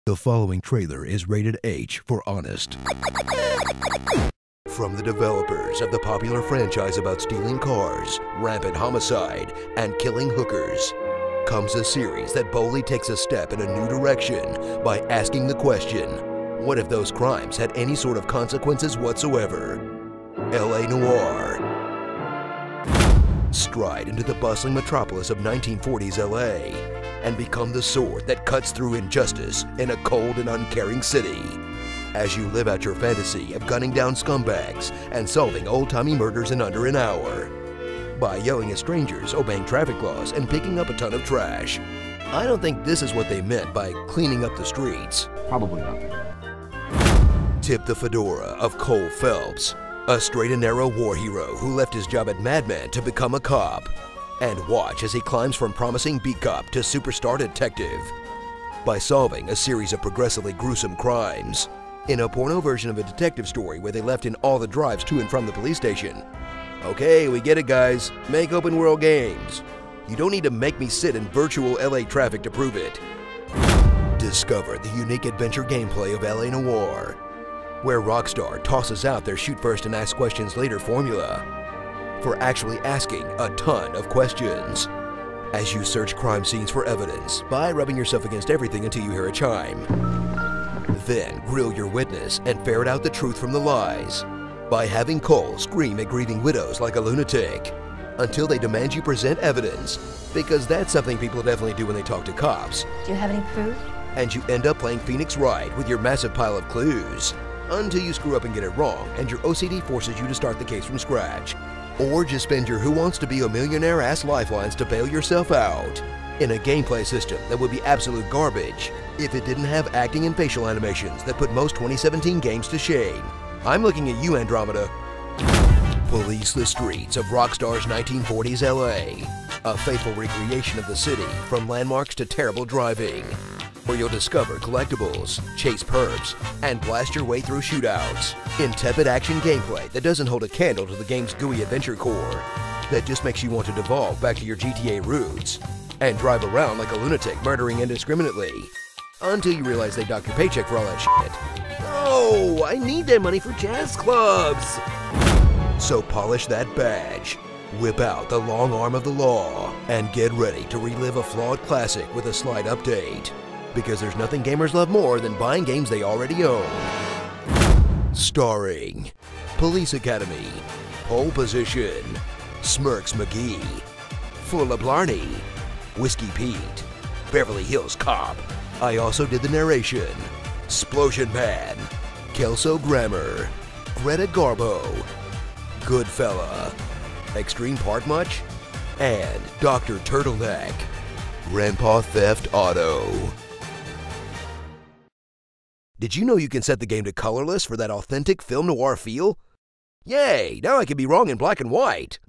The following trailer is rated H for honest. From the developers of the popular franchise about stealing cars, rampant homicide, and killing hookers, comes a series that boldly takes a step in a new direction by asking the question, what if those crimes had any sort of consequences whatsoever? LA Noir. Stride into the bustling metropolis of 1940s LA and become the sword that cuts through injustice in a cold and uncaring city. As you live out your fantasy of gunning down scumbags and solving old-timey murders in under an hour. By yelling at strangers, obeying traffic laws, and picking up a ton of trash. I don't think this is what they meant by cleaning up the streets. Probably nothing. Tip the fedora of Cole Phelps, a straight and narrow war hero who left his job at Mad Men to become a cop. And watch as he climbs from promising beat cop to superstar detective by solving a series of progressively gruesome crimes in a porno version of a detective story where they left in all the drives to and from the police station. Okay, we get it, guys. Make open world games. You don't need to make me sit in virtual LA traffic to prove it. Discover the unique adventure gameplay of LA Noir, where Rockstar tosses out their shoot first and ask questions later formula for actually asking a ton of questions as you search crime scenes for evidence by rubbing yourself against everything until you hear a chime. Then grill your witness and ferret out the truth from the lies by having Cole scream at grieving widows like a lunatic until they demand you present evidence, because that's something people definitely do when they talk to cops. Do you have any proof? And you end up playing Phoenix Wright with your massive pile of clues until you screw up and get it wrong and your OCD forces you to start the case from scratch. Or just spend your Who Wants to Be a Millionaire ass lifelines to bail yourself out in a gameplay system that would be absolute garbage if it didn't have acting and facial animations that put most 2017 games to shame. I'm looking at you, Andromeda. Police the streets of Rockstar's 1940s LA, a faithful recreation of the city from landmarks to terrible driving, where you'll discover collectibles, chase perps, and blast your way through shootouts in tepid action gameplay that doesn't hold a candle to the game's gooey adventure core, that just makes you want to devolve back to your GTA roots and drive around like a lunatic murdering indiscriminately until you realize they dock your paycheck for all that shit. Oh, I need that money for jazz clubs! So polish that badge, whip out the long arm of the law, and get ready to relive a flawed classic with a slight update. Because there's nothing gamers love more than buying games they already own. Starring Police Academy, Pole Position, Smirks McGee, Fulla Blarney, Whiskey Pete, Beverly Hills Cop. I also did the narration. Splosion Man, Kelso Grammer, Greta Garbo, Goodfella, Extreme Park Much, and Dr. Turtleneck, Grandpa Theft Auto. Did you know you can set the game to colorless for that authentic film noir feel? Yay, now I can be wrong in black and white.